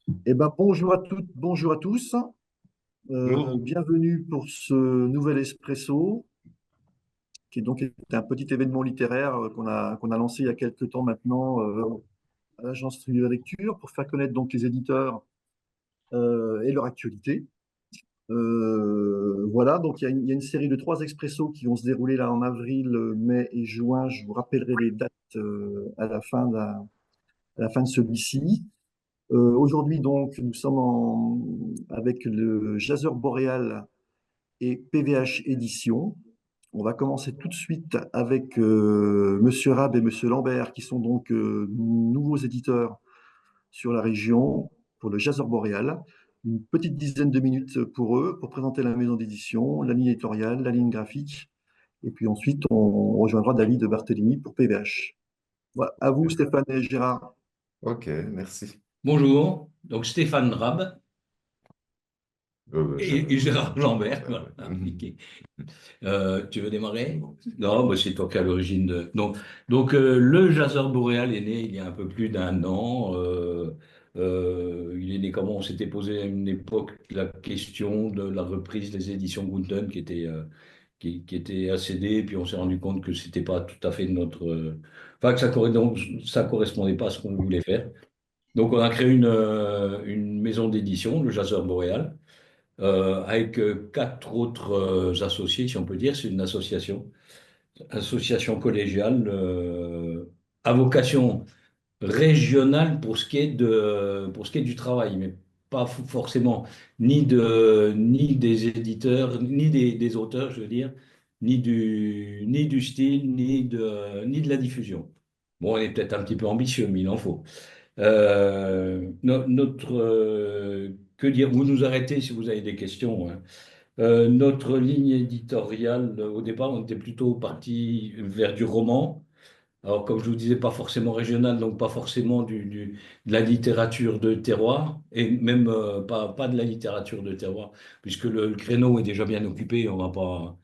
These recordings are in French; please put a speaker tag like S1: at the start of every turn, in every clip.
S1: Eh ben, bonjour à toutes, bonjour à tous.
S2: Bonjour.
S1: Bienvenue pour ce nouvel Espresso, qui est donc un petit événement littéraire qu'on a lancé il y a quelques temps maintenant à l'Agence de Lecture pour faire connaître donc les éditeurs et leur actualité. Voilà, donc il y a une série de trois expressos qui vont se dérouler là en avril, mai et juin. Je vous rappellerai les dates à la fin de celui-ci. Aujourd'hui, donc, nous sommes avec le Jazzeur Boréal et PVH Édition. On va commencer tout de suite avec Monsieur Rab et Monsieur Lambert, qui sont donc nouveaux éditeurs sur la région pour le Jazzeur Boréal. Une petite dizaine de minutes pour eux, pour présenter la maison d'édition, la ligne éditoriale, la ligne graphique. Et puis ensuite, on rejoindra David de Barthélemy pour PVH. Voilà. À vous, Stéphane et Gérard.
S2: Ok, merci.
S3: Bonjour, donc Stéphane Drab et
S2: Oui,
S3: Gérard Lambert.
S2: ouais,
S3: Voilà.
S2: ouais.
S3: Nickel. Tu veux démarrer? Non, bah, c'est toi qui as l'origine de. Donc, le Jazzeur Boréal est né il y a un peu plus d'un an. Il est né comment? On s'était posé à une époque la question de la reprise des éditions Gunther qui était ACD, puis on s'est rendu compte que c'était pas tout à fait enfin, que ça correspondait pas à ce qu'on voulait faire. Donc, on a créé une maison d'édition, le Jazzeur Boréal, avec quatre autres associés, si on peut dire. C'est une association collégiale à vocation régionale pour ce qui est du travail, mais pas forcément ni des éditeurs, des auteurs, je veux dire, ni du style, ni de la diffusion. Bon, on est peut-être un petit peu ambitieux, mais il en faut. Que dire, vous nous arrêtez si vous avez des questions, hein. Notre ligne éditoriale, au départ, on était plutôt parti vers du roman. Alors, comme je vous disais, pas forcément régional, donc pas forcément de la littérature de terroir, et même pas de la littérature de terroir, puisque le créneau est déjà bien occupé, on va pas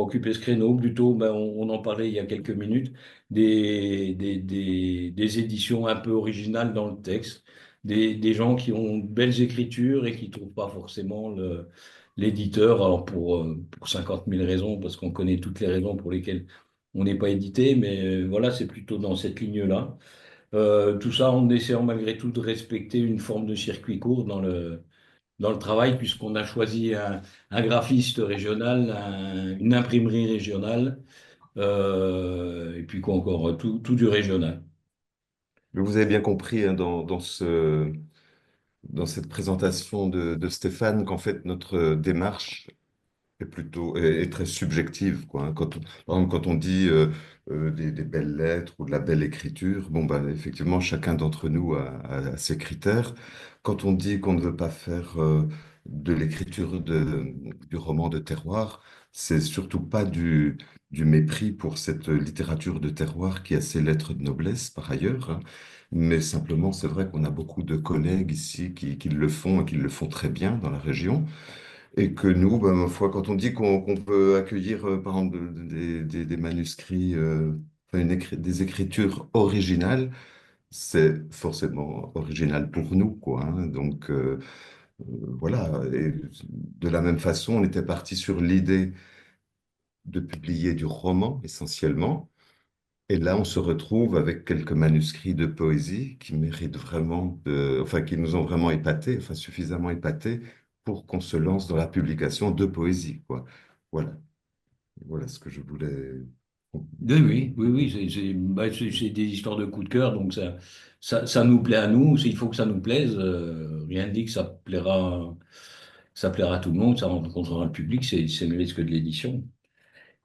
S3: occuper ce créneau, plutôt, ben, on en parlait il y a quelques minutes, des éditions un peu originales dans le texte, des gens qui ont de belles écritures et qui trouvent pas forcément l'éditeur, alors pour 50 000 raisons, parce qu'on connaît toutes les raisons pour lesquelles on n'est pas édité, mais voilà, c'est plutôt dans cette ligne-là. Tout ça en essayant malgré tout de respecter une forme de circuit court dans le travail, puisqu'on a choisi un graphiste régional, une imprimerie régionale, et puis quoi encore, tout du régional.
S2: Mais vous avez bien compris hein, dans cette présentation de Stéphane qu'en fait notre démarche est très subjective, quoi, hein. Par exemple, quand on dit des belles lettres ou de la belle écriture, bon, bah, effectivement, chacun d'entre nous a ses critères. Quand on dit qu'on ne veut pas faire de l'écriture du roman de terroir, c'est surtout pas du mépris pour cette littérature de terroir qui a ses lettres de noblesse par ailleurs, hein. Mais simplement, c'est vrai qu'on a beaucoup de collègues ici qui le font et qui le font très bien dans la région. Et que nous, ben, ma foi, quand on dit qu'on peut accueillir, par exemple, des manuscrits, enfin, des écritures originales, c'est forcément original pour nous, quoi, hein. Donc, voilà. Et de la même façon, on était parti sur l'idée de publier du roman, essentiellement. Et là, on se retrouve avec quelques manuscrits de poésie qui méritent vraiment enfin, qui nous ont vraiment épatés, enfin, suffisamment épatés pour qu'on se lance dans la publication de poésie, quoi. Voilà. Voilà ce que je voulais.
S3: Oui, oui, oui, oui, c'est des histoires de coup de cœur, donc ça nous plaît à nous, il faut que ça nous plaise, rien ne dit que ça plaira à tout le monde, ça rencontrera le public, c'est le risque de l'édition.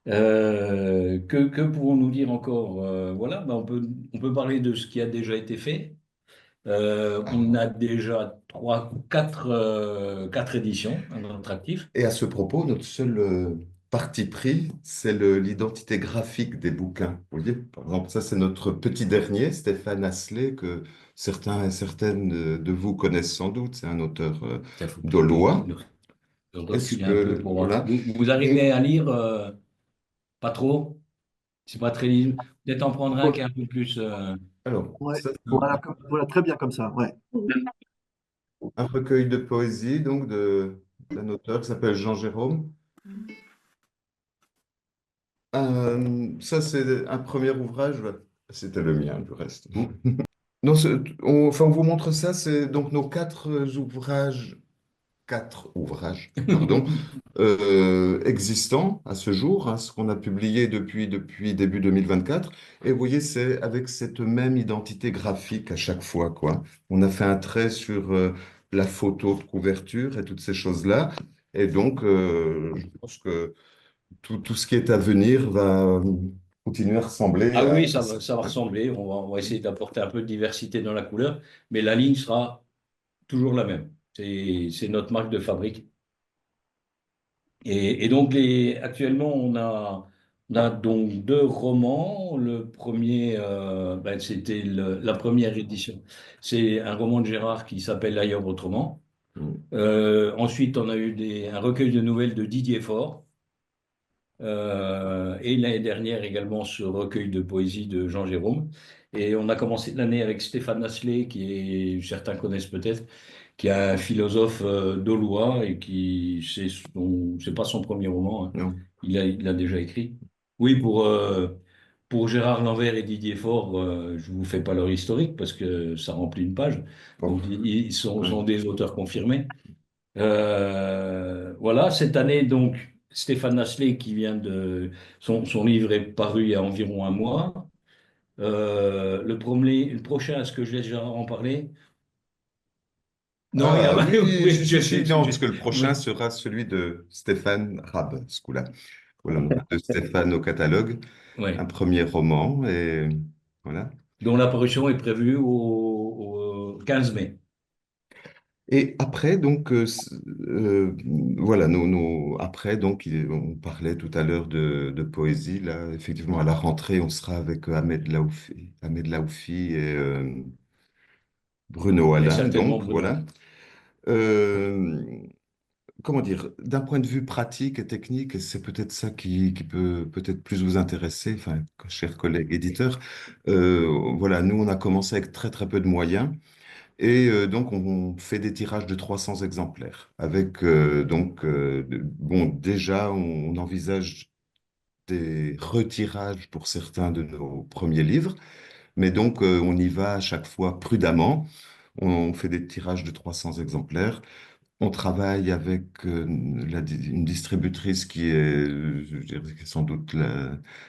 S3: Que pouvons-nous dire encore? Voilà, ben on peut parler de ce qui a déjà été fait. On a déjà quatre éditions à notre actif.
S2: Et à ce propos, notre seul parti pris, c'est l'identité graphique des bouquins. Vous voyez, par exemple, ça, c'est notre petit dernier, Stéphane Asselet, que certains et certaines de vous connaissent sans doute. C'est un auteur
S3: Il faut que
S2: dolois.
S3: je
S2: Est-ce
S3: recule un peu
S2: que,
S3: pour voir.
S2: voilà.
S3: Vous arrivez
S2: Et
S3: à lire, pas trop, c'est pas très lisible. Peut-être en prendre un qui est
S2: quoi,
S3: un peu plus.
S2: Alors,
S1: Ouais,
S2: ça, c'est
S1: voilà, voilà, très bien comme ça. Ouais.
S2: un recueil de poésie donc d'un auteur qui s'appelle Jean Jérôme. Ça, c'est un premier ouvrage. C'était le mien, du reste. Non, enfin, on vous montre ça, c'est donc nos quatre ouvrages, pardon, existants à ce jour, hein, ce qu'on a publié depuis début 2024. Et vous voyez, c'est avec cette même identité graphique à chaque fois, quoi. On a fait un trait sur la photo de couverture et toutes ces choses-là. Et donc, je pense que tout ce qui est à venir va continuer à ressembler
S3: Ah oui,
S2: à ça.
S3: ça va
S2: Hein.
S3: ressembler. On va essayer d'apporter un peu de diversité dans la couleur, mais la ligne sera toujours la même. C'est notre marque de fabrique. Et donc, actuellement, on a donc deux romans. Le premier, ben, c'était la première édition. C'est un roman de Gérard qui s'appelle Ailleurs autrement.
S2: Mm.
S3: Ensuite, on a eu un recueil de nouvelles de Didier Faure. Et l'année dernière également ce recueil de poésie de Jean Jérôme. Et on a commencé l'année avec Stéphane Asselet, certains connaissent peut-être, qui est un philosophe dolois et c'est pas son premier roman, hein.
S2: Non.
S3: Il a déjà écrit. Oui, pour Gérard Lanvert et Didier Faure, je vous fais pas leur historique parce que ça remplit une page.
S2: Bon.
S3: Donc ils sont,
S2: Ouais.
S3: sont des auteurs confirmés. Voilà, cette année, donc, Stéphane Asselet, son livre est paru il y a environ un mois. Le prochain, est-ce que j'ai déjà en parlé? Non, il y a.
S2: Ah oui,
S3: Oui,
S2: non, parce que le prochain
S3: oui,
S2: sera celui de Stéphane Rab, ce coup-là. Voilà, on a de Stéphane au catalogue, un
S3: ouais.
S2: premier roman, et voilà.
S3: Dont la parution est prévue au 15 mai.
S2: Et après, donc, voilà, après, donc, on parlait tout à l'heure de poésie, là, effectivement, à la rentrée, on sera avec Ahmed Laoufi et Bruno
S3: Et
S2: Alain,
S3: certainement
S2: donc,
S3: Bruno.
S2: voilà. Euh, comment dire, d'un point de vue pratique et technique, et c'est peut-être ça qui peut peut-être plus vous intéresser, enfin, chers collègues éditeurs, voilà, nous, on a commencé avec très, très peu de moyens. Et donc, on fait des tirages de 300 exemplaires. Avec, bon, déjà, on envisage des retirages pour certains de nos premiers livres, mais donc, on y va à chaque fois prudemment. On fait des tirages de 300 exemplaires. On travaille avec une distributrice qui est, je dirais, qui est sans doute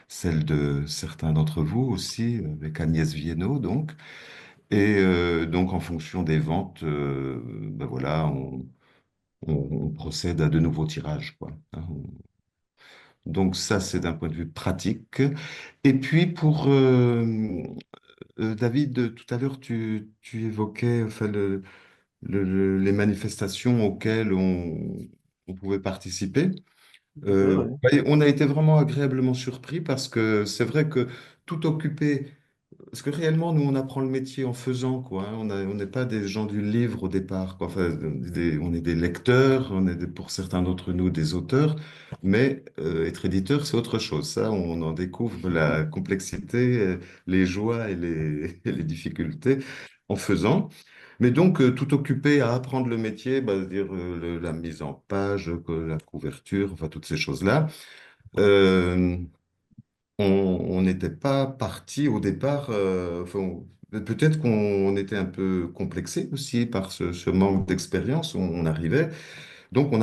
S2: celle de certains d'entre vous aussi, avec Agnès Viennot, donc. Et donc, en fonction des ventes, ben voilà, on procède à de nouveaux tirages, quoi. Hein. Donc, ça, c'est d'un point de vue pratique. Et puis, pour David, tout à l'heure, tu évoquais enfin, les manifestations auxquelles on pouvait participer.
S1: Tout à fait, ouais.
S2: Et on a été vraiment agréablement surpris parce que c'est vrai que tout occupé. Parce que réellement, nous, on apprend le métier en faisant, quoi. Hein. On n'est pas des gens du livre au départ, quoi. Enfin, on est des lecteurs, pour certains d'entre nous des auteurs, mais être éditeur, c'est autre chose. Ça, on en découvre la complexité, les joies et et les difficultés en faisant. Mais donc, tout occupé à apprendre le métier, bah, dire la mise en page, la couverture, enfin, toutes ces choses-là. Euh, on n'était pas parti au départ. Enfin, peut-être qu'on était un peu complexé aussi par ce manque d'expérience où on arrivait. Donc, on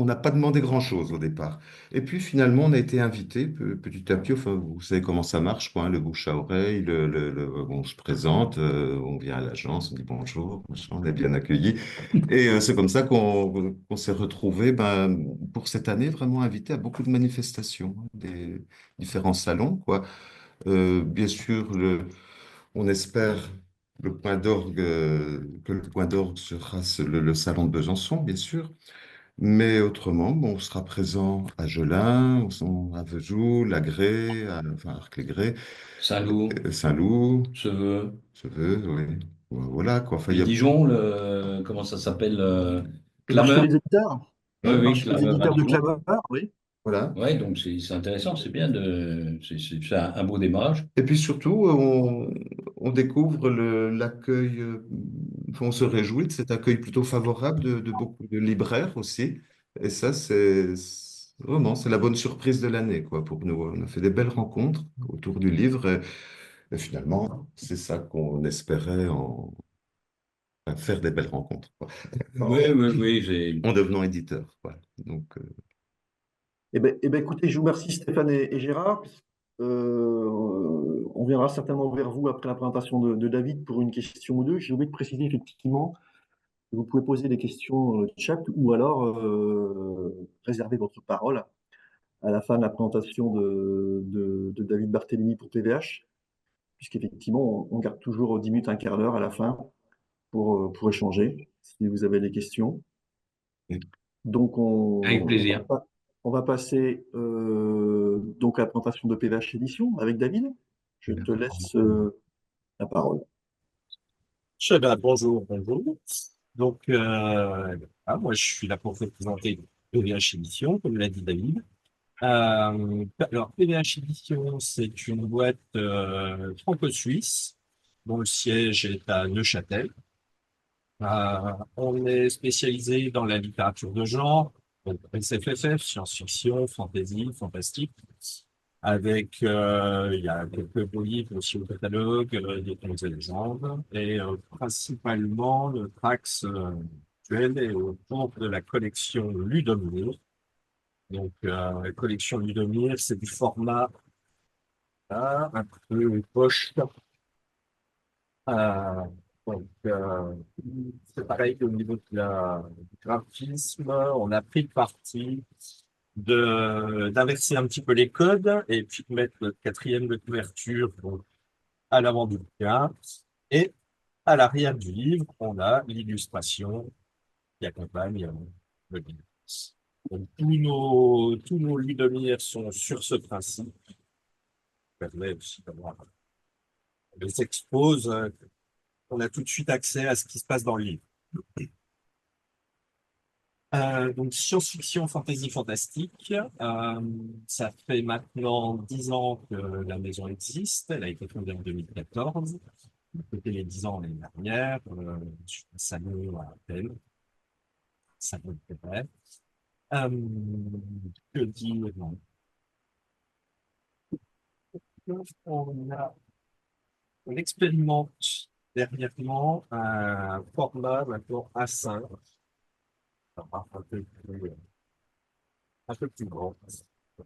S2: n'a pas demandé grand-chose au départ. Et puis, finalement, on a été invité petit à petit. Enfin, vous savez comment ça marche, quoi, hein, le bouche à oreille. On se présente, on vient à l'agence, on dit bonjour, machin, on est bien accueillis. Et c'est comme ça qu'on s'est retrouvé, ben, pour cette année, vraiment invité à beaucoup de manifestations, hein, des différents salons, quoi. Bien sûr, on espère que le point d'orgue sera le salon de Besançon, bien sûr. Mais autrement, bon, on sera présent à Jelun, à Vesoul, à Grès, enfin à Arc-les-Grès,
S3: Saint-Loup,
S2: Saint-Loup,
S3: Seveux.
S2: Cheveux, oui. Voilà, quoi. Enfin, il y
S3: Et
S2: a...
S3: Dijon, comment ça s'appelle?
S1: Le marché
S3: Clameur?
S1: des éditeurs?
S3: Oui,
S2: Ouais,
S3: oui,
S1: Marché des
S3: Clameur à
S1: éditeurs de
S3: Dijon.
S1: Clameur, oui.
S2: voilà.
S3: Ouais, donc c'est intéressant, c'est bien c'est un beau démarrage.
S2: Et puis surtout, on découvre l'accueil, enfin, on se réjouit de cet accueil plutôt favorable de beaucoup de libraires aussi. Et ça, vraiment, c'est la bonne surprise de l'année, quoi, pour nous. On a fait des belles rencontres autour du livre et finalement, c'est ça qu'on espérait enfin, faire des belles rencontres, quoi,
S3: Oui, oui, oui, j'ai.
S2: en devenant éditeur, quoi. Donc,
S1: Eh ben, écoutez, je vous remercie Stéphane et Gérard. On viendra certainement vers vous après la présentation de David pour une question ou deux. J'ai oublié de préciser effectivement que vous pouvez poser des questions chat ou alors réserver votre parole à la fin de la présentation de David Barthélémy pour TVH, puisqu'effectivement, on garde toujours 10 minutes, un quart d'heure à la fin pour échanger si vous avez des questions. Donc,
S3: Avec plaisir.
S1: on va passer donc à la présentation de PVH Édition avec David. Je te laisse la parole.
S4: Bonjour, bonjour. Donc, moi, je suis là pour vous présenter PVH Édition, comme l'a dit David. Alors, PVH Édition, c'est une boîte franco-suisse dont le siège est à Neuchâtel. On est spécialisé dans la littérature de genre, donc SFFF, science-fiction, fantasy, fantastique, avec, il y a quelques beaux livres aussi au catalogue, des contes et légendes, et principalement le Trax actuel est autour de la collection Ludomir. Donc, la collection Ludomir, c'est du format un peu poche. Euh, c'est pareil au niveau du graphisme, on a pris le parti d'inverser un petit peu les codes et puis de mettre le quatrième de couverture donc, à l'avant du bouquin. Et à l'arrière du livre, on a l'illustration qui accompagne le livre. Donc, tous nos Ludomières sont sur ce principe. Ça permet aussi d'avoir les expose, on a tout de suite accès à ce qui se passe dans le livre. Donc, science-fiction, fantasy, fantastique. Ça fait maintenant 10 ans que la maison existe. Elle a été fondée en 2014. C'était les 10 ans l'année dernière. Sur un salon à Athènes. Salon de Québec. Que dire? On a, on expérimente dernièrement un format maintenant A5. Un peu plus grand.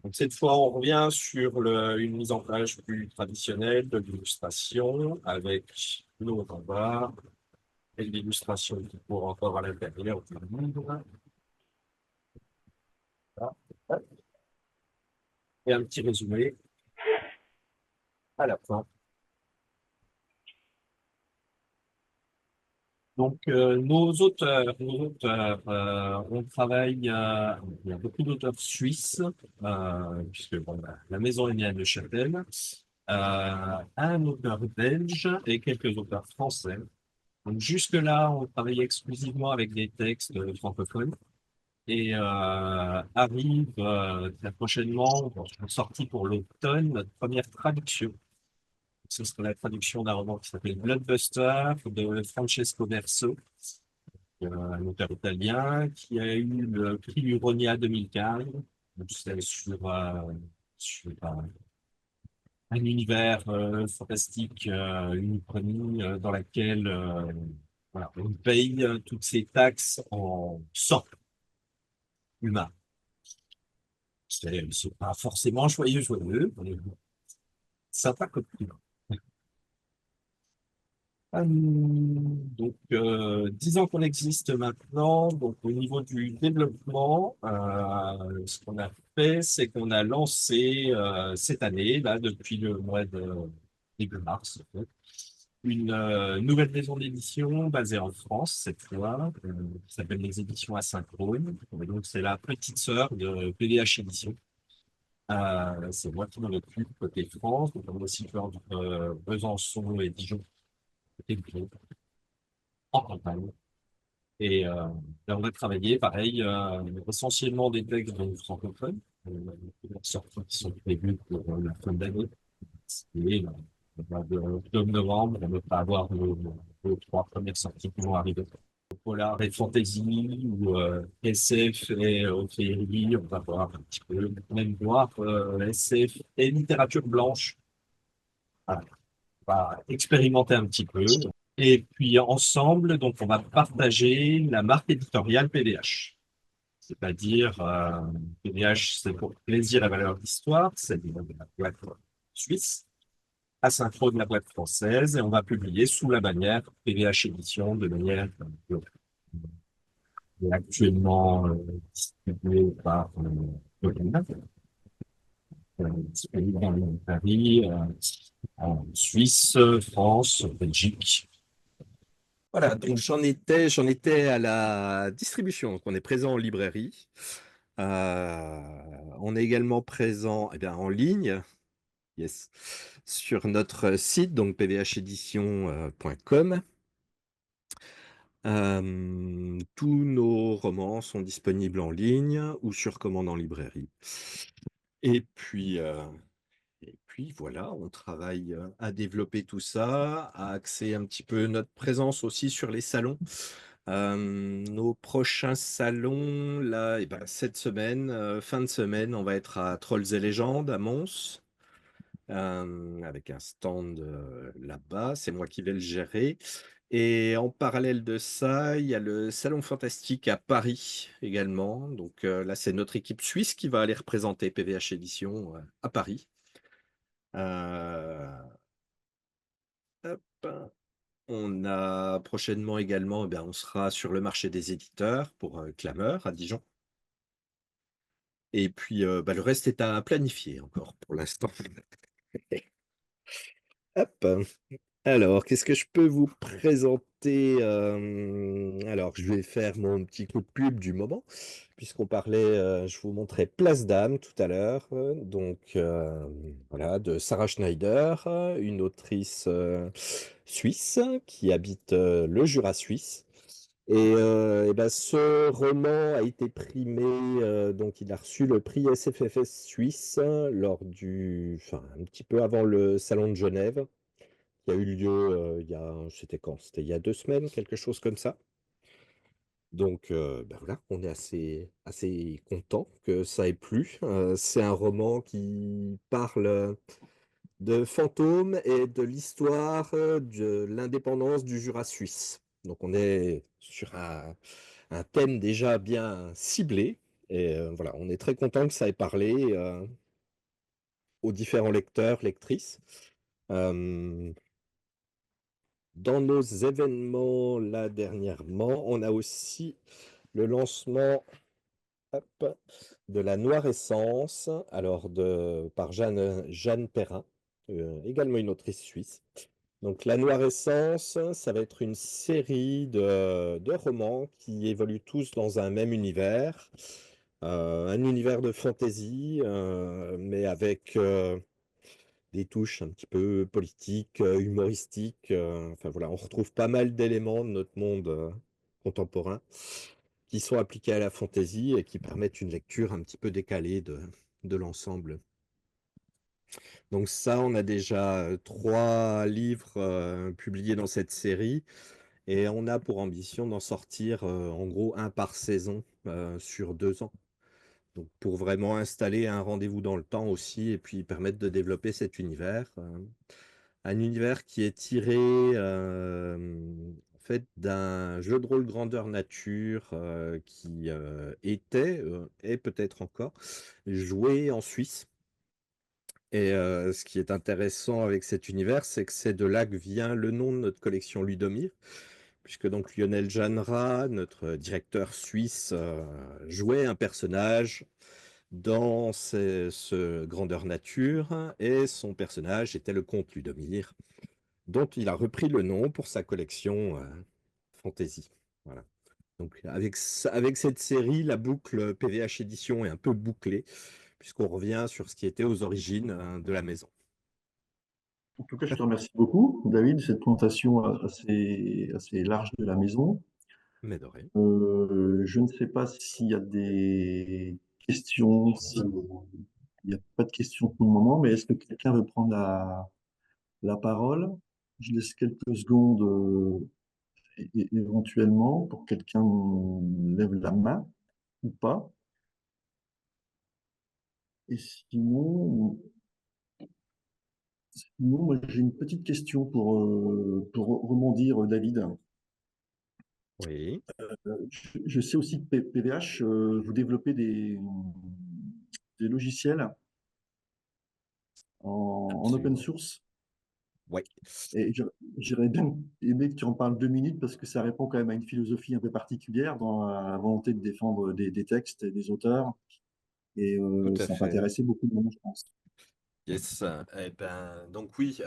S4: Donc, cette fois, on revient sur une mise en page plus traditionnelle de l'illustration avec nos standards et l'illustration qui court encore à l'intérieur du livre. Voilà. Et un petit résumé à la fin. Donc, on travaille, il y a beaucoup d'auteurs suisses, puisque bon, la maison est née à Neuchâtel, un auteur belge et quelques auteurs français. Donc, jusque-là, on travaillait exclusivement avec des textes francophones. Et arrive très prochainement, sorti pour l'automne, notre première traduction. Ce sera la traduction d'un roman qui s'appelle Bloodbuster de Francesco Verso, un auteur italien qui a eu le prix Uronia 2015. Donc, c'est sur un univers fantastique, une uchronie dans laquelle voilà, on paye toutes ces taxes en sang humain. C'est pas forcément joyeux, mais sympa comme climat. Donc, 10 ans qu'on existe maintenant. Donc, au niveau du développement, ce qu'on a fait, c'est qu'on a lancé cette année, là, depuis le mois de début mars, en fait, une nouvelle maison d'édition basée en France, cette fois, qui s'appelle les éditions Asynchrone. Et donc, c'est la petite sœur de PDH Édition. C'est moi qui m'en occupe côté France, donc on va aussi faire Besançon et Dijon côté Lyon, en campagne. Et là, on va travailler, pareil, essentiellement des textes francophones, sorties qui sont prévues pour la fin d'année. Et de octobre-novembre, on devrait avoir les 3 premières sorties qui vont arriver. Polar et fantasy ou SF et féerie, on va voir un petit peu, même voir SF et littérature blanche. Voilà. On va expérimenter un petit peu. Et puis ensemble, donc on va partager la marque éditoriale PVH. C'est-à-dire, PVH, c'est pour plaisir et valeur d'histoire, c'est de la boîte suisse, asynchrone de la boîte française, et on va publier sous la bannière PVH Édition de manière actuellement distribuée par Golden, disponible dans Paris, en Suisse, France, Belgique.
S5: Voilà, donc j'en étais à la distribution. Donc on est présent en librairie. On est également présent en ligne, yes, sur notre site, donc pvhedition.com. Tous nos romans sont disponibles en ligne ou sur commande en librairie. Et puis voilà, on travaille à développer tout ça, à axer un petit peu notre présence aussi sur les salons. Nos prochains salons, là, cette semaine, fin de semaine, on va être à Trolls et légendes à Mons, avec un stand là-bas. C'est moi qui vais le gérer. Et en parallèle de ça, il y a le Salon Fantastique à Paris également. Donc là, c'est notre équipe suisse qui va aller représenter PVH Édition à Paris. Euh, hop. On a prochainement également, on sera sur le marché des éditeurs pour Clameur à Dijon. Et puis le reste est à planifier encore pour l'instant. Hop. Alors, qu'est-ce que je peux vous présenter? Alors, je vais faire mon petit coup de pub du moment, puisqu'on parlait, je vous montrais Place d'Âme tout à l'heure, donc voilà, de Sarah Schneider, une autrice suisse qui habite le Jura suisse. Ce roman a été primé, donc il a reçu le prix SFFS suisse un petit peu avant le Salon de Genève qui a eu lieu c'était quand? C'était il y a 2 semaines, quelque chose comme ça. Donc voilà, on est assez content que ça ait plu. C'est un roman qui parle de fantômes et de l'histoire de l'indépendance du Jura suisse. Donc on est sur un thème déjà bien ciblé. Et voilà, on est très content que ça ait parlé aux différents lecteurs, lectrices. Euh, Dans nos événements, là, dernièrement, on a aussi le lancement hop, de la Noire Essence, alors par Jeanne Perrin, également une autrice suisse. Donc, la Noire Essence, ça va être une série de romans qui évoluent tous dans un même univers, un univers de fantasy, mais avec des touches un petit peu politiques, humoristiques. Enfin voilà, on retrouve pas mal d'éléments de notre monde contemporain qui sont appliqués à la fantaisie et qui permettent une lecture un petit peu décalée de l'ensemble. Donc ça, on a déjà 3 livres publiés dans cette série et on a pour ambition d'en sortir en gros un par saison sur 2 ans. Donc pour vraiment installer un rendez-vous dans le temps aussi et puis permettre de développer cet univers. Un univers qui est tiré en fait d'un jeu de rôle grandeur nature qui était et peut-être encore joué en Suisse. Et ce qui est intéressant avec cet univers, c'est que c'est de là que vient le nom de notre collection Ludomir, puisque donc Lionel Jeanneret, notre directeur suisse, jouait un personnage dans ce grandeur nature, et son personnage était le comte Ludomir, dont il a repris le nom pour sa collection fantasy. Voilà. Donc avec cette série, la boucle PVH Édition est un peu bouclée, puisqu'on revient sur ce qui était aux origines de la maison.
S1: En tout cas, je te remercie beaucoup, David, de cette présentation assez large de la maison.
S5: Mais de rien.
S1: Je ne sais pas s'il y a des questions, s'il n'y a pas de questions pour le moment, mais est-ce que quelqu'un veut prendre la parole. Je laisse quelques secondes éventuellement pour que quelqu'un lève la main ou pas. Et sinon, moi, j'ai une petite question pour rebondir, David.
S5: Oui.
S1: Je sais aussi que PVH, vous développez des logiciels en open
S5: Absolument.
S1: source.
S5: Oui.
S1: Et j'aurais bien aimé que tu en parles 2 minutes parce que ça répond quand même à une philosophie un peu particulière dans la volonté de défendre des textes et des auteurs. Et
S5: Tout à
S1: ça va
S5: fait.
S1: intéresser beaucoup de monde, je pense.
S5: Yes. Eh ben, donc oui,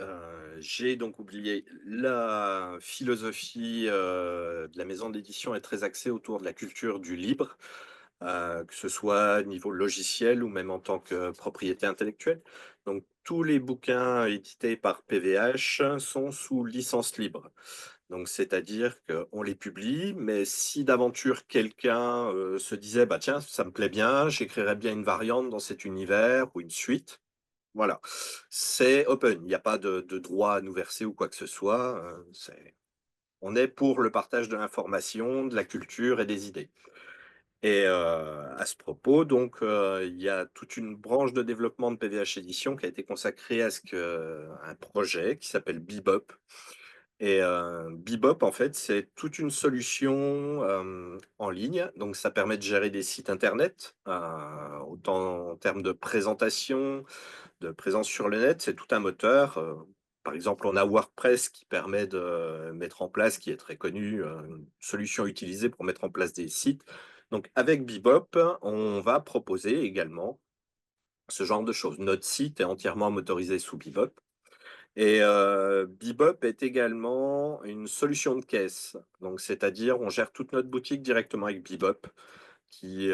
S5: j'ai donc oublié la philosophie de la maison d'édition est très axée autour de la culture du libre, que ce soit niveau logiciel ou même en tant que propriété intellectuelle. Donc tous les bouquins édités par PVH sont sous licence libre. Donc c'est-à-dire qu'on les publie, mais si d'aventure quelqu'un se disait, bah tiens, ça me plaît bien, j'écrirais bien une variante dans cet univers ou une suite. Voilà, c'est open, il n'y a pas de droit à nous verser ou quoi que ce soit. On est pour le partage de l'information, de la culture et des idées. Et à ce propos, donc, il y a toute une branche de développement de PVH Édition qui a été consacrée à un projet qui s'appelle Bebop. Et Bebop, en fait, c'est toute une solution en ligne. Donc, ça permet de gérer des sites internet, autant en termes de présentation, de présence sur le net, c'est tout un moteur. Par exemple, on a WordPress qui permet de mettre en place, qui est très connu, une solution utilisée pour mettre en place des sites. Donc, avec Bebop, on va proposer également ce genre de choses. Notre site est entièrement motorisé sous Bebop. Et Bebop est également une solution de caisse. Donc, c'est-à-dire, on gère toute notre boutique directement avec Bebop qui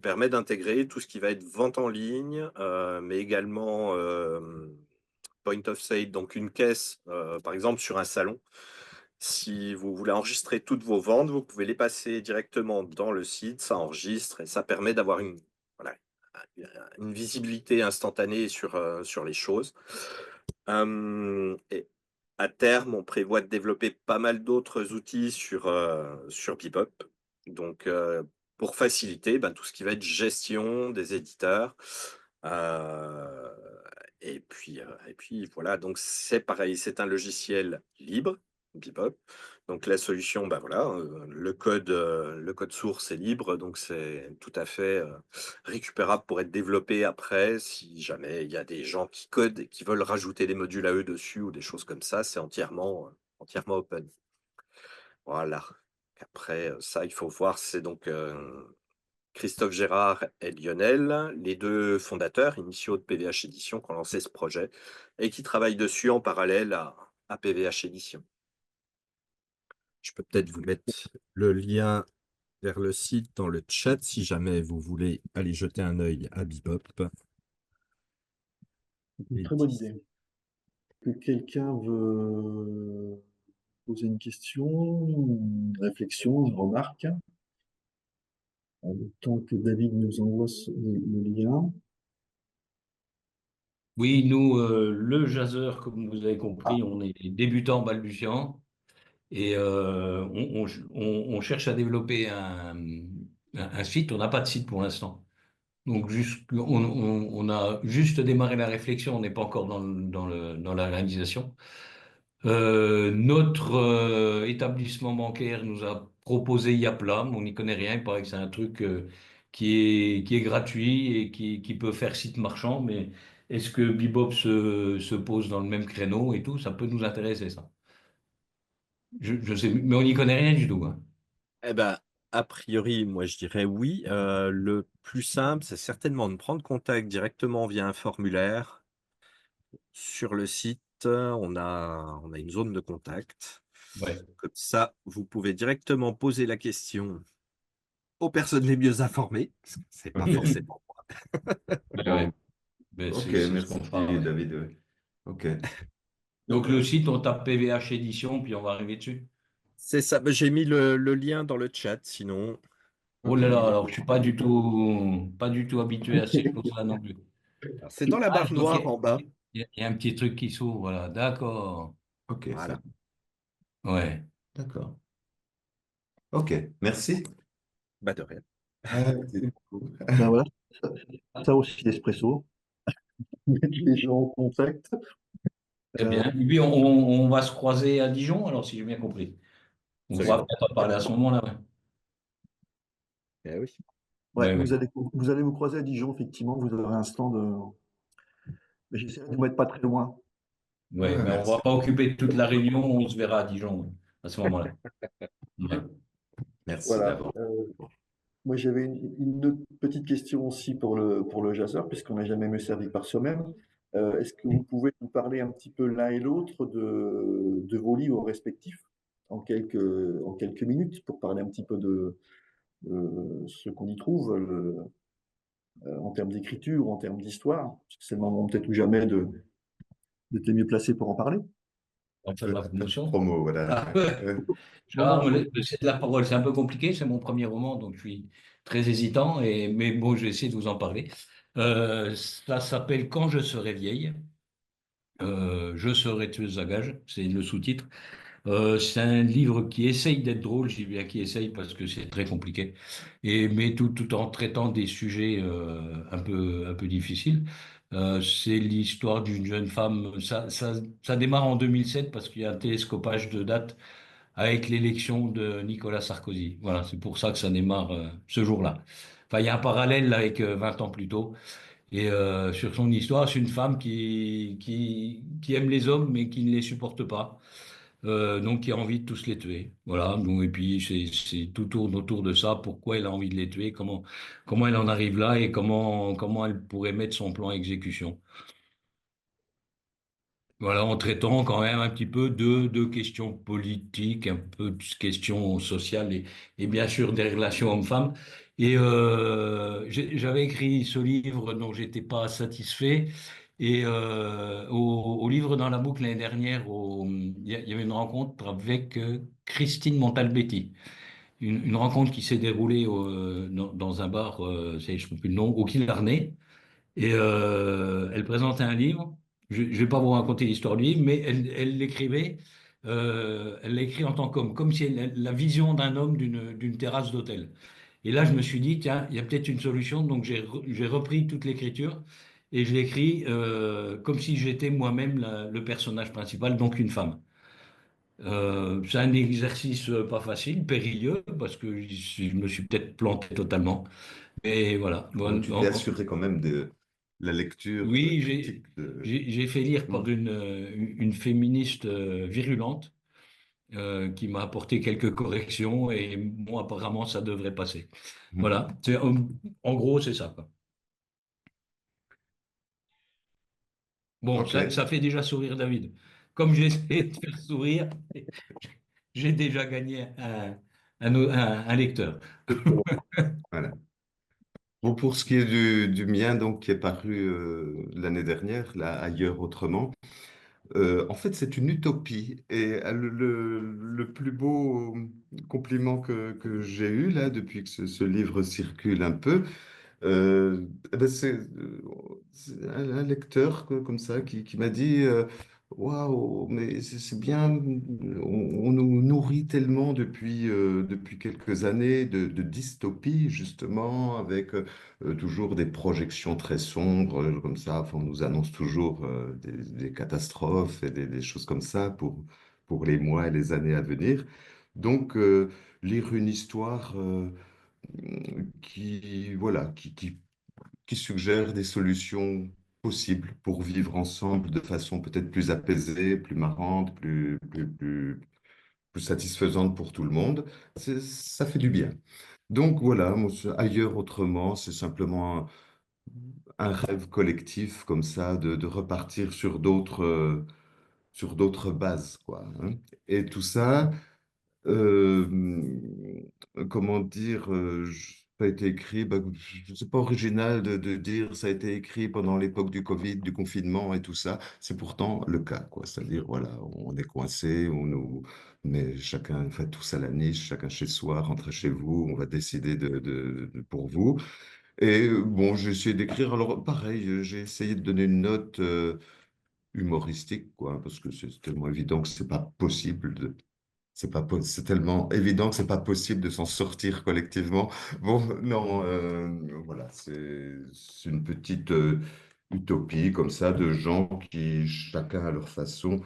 S5: permet d'intégrer tout ce qui va être vente en ligne, mais également point of sale, donc une caisse, par exemple sur un salon. Si vous voulez enregistrer toutes vos ventes, vous pouvez les passer directement dans le site, ça enregistre et ça permet d'avoir voilà, une visibilité instantanée sur les choses. Et à terme, on prévoit de développer pas mal d'autres outils sur Bebop. Donc, pour faciliter tout ce qui va être gestion des éditeurs. Euh, et puis voilà, donc c'est pareil, c'est un logiciel libre, Bebop. Donc la solution, voilà, le code source est libre, donc c'est tout à fait récupérable pour être développé après. Si jamais il y a des gens qui codent et qui veulent rajouter des modules à eux dessus ou des choses comme ça, c'est entièrement open. Voilà. Après, ça, il faut voir, c'est donc Christophe Gérard et Lionel, les deux fondateurs initiaux de PVH Édition, qui ont lancé ce projet et qui travaillent dessus en parallèle à PVH Édition. Je peux peut-être vous mettre le lien vers le site dans le chat si jamais vous voulez aller jeter un œil à Bebop.
S1: C'est une très bonne idée. Que quelqu'un veut poser une question, une réflexion, une remarque, le temps que David nous envoie le lien.
S3: Oui, nous, le jazzeur, comme vous avez compris,
S1: Ah,
S3: on est débutant balbutiant et on cherche à développer un site. On n'a pas de site pour l'instant. Donc, on a juste démarré la réflexion, on n'est pas encore dans la réalisation. Notre établissement bancaire nous a proposé Yapla, mais on n'y connaît rien. Il paraît que c'est un truc qui est gratuit et qui peut faire site marchand, mais est-ce que Bebop se pose dans le même créneau et tout? Ça peut nous intéresser, ça. Je sais, mais on n'y connaît rien du tout, hein.
S5: Eh ben, a priori, moi je dirais oui. Le plus simple, c'est certainement de prendre contact directement via un formulaire. Sur le site, on a une zone de contact.
S3: Ouais.
S5: Comme ça, vous pouvez directement poser la question aux personnes les mieux informées. Parce que c'est pas forcément moi.
S3: Ouais, ouais. Ben,
S2: Ok,
S3: c'est ce
S2: merci
S3: qu'on fera, ouais.
S2: David. Ouais. Ok.
S3: Donc le site, on tape PVH édition, puis on va arriver dessus.
S5: C'est ça. Ben, j'ai mis le lien dans le chat, sinon.
S3: Oh
S2: Ok,
S3: là là,
S2: il est
S3: alors je suis
S2: possible.
S3: pas du tout habitué à ces choses-là non plus.
S5: Alors, c'est dans la
S3: Ah,
S5: barre
S3: je vois
S5: noire en bas.
S3: Il y a un petit truc qui s'ouvre, voilà. D'accord.
S2: Ok, ça.
S5: Voilà.
S3: Ouais.
S2: D'accord. Ok, merci.
S5: Bah, de rien.
S2: C'est cool.
S1: Ben voilà, ça aussi l'espresso, mettre les gens en contact.
S3: Très
S1: Euh,
S3: bien. Et puis, on va se croiser à Dijon, alors, si j'ai bien compris. On pourra
S2: Absolument.
S3: peut-être en parler à ce moment-là.
S5: Eh oui.
S1: ouais,
S3: Ouais, ouais.
S1: vous allez vous croiser à Dijon, effectivement, vous aurez un stand. Mais j'essaierai de vous mettre pas très loin.
S3: Ouais,
S2: Ouais,
S3: mais on va
S2: merci.
S3: pas occuper toute la réunion, on se verra à Dijon, ouais, à ce moment-là. Ouais.
S2: Merci
S1: Voilà.
S2: d'avance.
S1: Moi, j'avais une autre petite question aussi pour le jazzeur, puisqu'on n'a jamais mieux servi par soi-même. Est-ce que vous pouvez nous parler un petit peu l'un et l'autre de vos livres respectifs en quelques minutes pour parler un petit peu de ce qu'on y trouve en termes d'écriture, en termes d'histoire, parce que c'est le moment peut-être ou jamais de t'es mieux placé pour en parler.
S3: On fait ma
S2: Un peu de
S3: promotion.
S2: promo, voilà.
S3: Ah, ouais.
S1: Voilà.
S3: C'est de la parole, c'est un peu compliqué, c'est mon premier roman, donc je suis très hésitant, mais bon, je vais essayer de vous en parler. Ça s'appelle Quand je serai vieille. Je serai tueuse à gages, c'est le sous-titre. C'est un livre qui essaye d'être drôle, je dis bien qui essaye parce que c'est très compliqué, mais tout en traitant des sujets un peu difficiles. C'est l'histoire d'une jeune femme. Ça démarre en 2007 parce qu'il y a un télescopage de date avec l'élection de Nicolas Sarkozy. Voilà, c'est pour ça que ça démarre ce jour-là. Enfin, il y a un parallèle avec 20 ans plus tôt. Et sur son histoire, c'est une femme qui aime les hommes mais qui ne les supporte pas. Donc qui a envie de tous les tuer. Voilà. Donc, et puis c'est tout tourne autour de ça. Pourquoi elle a envie de les tuer? Comment elle en arrive là et comment elle pourrait mettre son plan à exécution. Voilà, en traitant quand même un petit peu de questions politiques, un peu de questions sociales et bien sûr des relations hommes-femmes. Et j'avais écrit ce livre dont j'étais pas satisfait. Et au livre dans la boucle l'année dernière, il y avait une rencontre avec Christine Montalbetti. Une rencontre qui s'est déroulée dans un bar, je ne sais plus le nom, au Killarney. Et elle présentait un livre. Je ne vais pas vous raconter l'histoire du livre, mais elle l'écrivait. Elle l'a écrit en tant qu'homme, comme si la vision d'un homme d'une terrasse d'hôtel. Et là, je me suis dit, tiens, il y a peut-être une solution. Donc, j'ai repris toute l'écriture et je l'écris comme si j'étais moi-même le personnage principal, donc une femme. C'est un exercice pas facile, périlleux, parce que je me suis peut-être planté totalement. Mais voilà.
S2: Bon,
S3: Bon,
S2: tu t'es assuré quand même de la lecture
S3: oui,
S2: critique de...
S3: j'ai fait lire
S2: Hmm.
S3: par une féministe virulente qui m'a apporté quelques corrections et bon, apparemment, ça devrait passer. Voilà. En gros, c'est ça, quoi. Bon,
S2: Ok,
S3: ça fait déjà sourire David. Comme j'ai essayé de faire sourire, j'ai déjà gagné un lecteur.
S2: voilà. Bon, pour ce qui est du mien, donc, qui est paru l'année dernière, là, ailleurs autrement, en fait, c'est une utopie. Et le plus beau compliment que j'ai eu, là, depuis que ce livre circule un peu, eh ben c'est un lecteur comme ça qui m'a dit waouh, mais c'est bien, on nous nourrit tellement depuis quelques années de dystopie, justement, avec toujours des projections très sombres, comme ça. Enfin, on nous annonce toujours des catastrophes et des choses comme ça pour les mois et les années à venir. Donc, lire une histoire. Voilà, qui suggère des solutions possibles pour vivre ensemble de façon peut-être plus apaisée, plus marrante, plus satisfaisante pour tout le monde. Ça fait du bien. Donc voilà, moi, ailleurs autrement, c'est simplement un rêve collectif comme ça de repartir sur d'autres bases, quoi, hein. Et tout ça. Comment dire, ça a été écrit, bah, c'est pas original de dire ça a été écrit pendant l'époque du Covid, du confinement et tout ça. C'est pourtant le cas, quoi. C'est-à-dire, voilà, on est coincé, mais chacun fait tous à la niche, chacun chez soi, rentrez chez vous, on va décider pour vous. Et bon, j'ai essayé d'écrire, alors pareil, j'ai essayé de donner une note. humoristique, quoi, parce que c'est tellement évident que c'est pas possible de. C'est tellement évident que c'est pas possible de s'en sortir collectivement. Bon, non, voilà, c'est une petite utopie comme ça de gens qui, chacun à leur façon,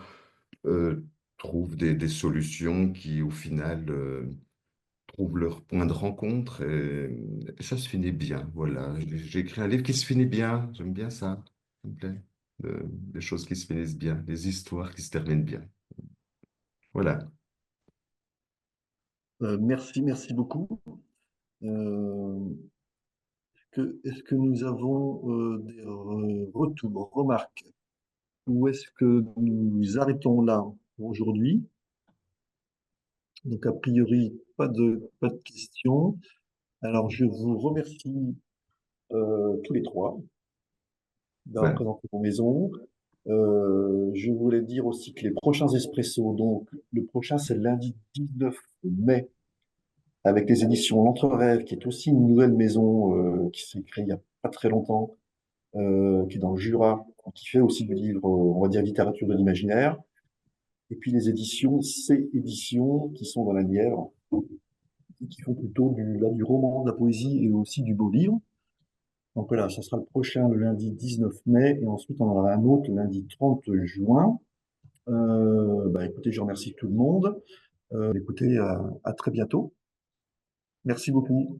S2: euh, trouvent des solutions qui, au final, trouvent leur point de rencontre et ça se finit bien. Voilà, j'ai écrit un livre qui se finit bien. J'aime bien ça. Ça me plaît. Des choses qui se finissent bien, des histoires qui se terminent bien. Voilà.
S1: Merci beaucoup. Euh, est-ce que nous avons des retours, remarques, ou est-ce que nous arrêtons là pour aujourd'hui? Donc, a priori, pas de questions. Alors, je vous remercie tous les trois d'avoir
S2: Ouais.
S1: présenté vos maisons. Je voulais dire aussi que les prochains espressos, donc le prochain c'est le lundi 19 mai avec les éditions L'Entre-Rêves, qui est aussi une nouvelle maison qui s'est créée il n'y a pas très longtemps, qui est dans le Jura, qui fait aussi du livre, on va dire littérature de l'imaginaire. Et puis les éditions C Éditions, qui sont dans la Nièvre, et qui font plutôt du roman, de la poésie et aussi du beau livre. Donc voilà, ça sera le prochain le lundi 19 mai, et ensuite on en aura un autre le lundi 30 juin. Écoutez, je remercie tout le monde. Écoutez, à très bientôt. Merci beaucoup.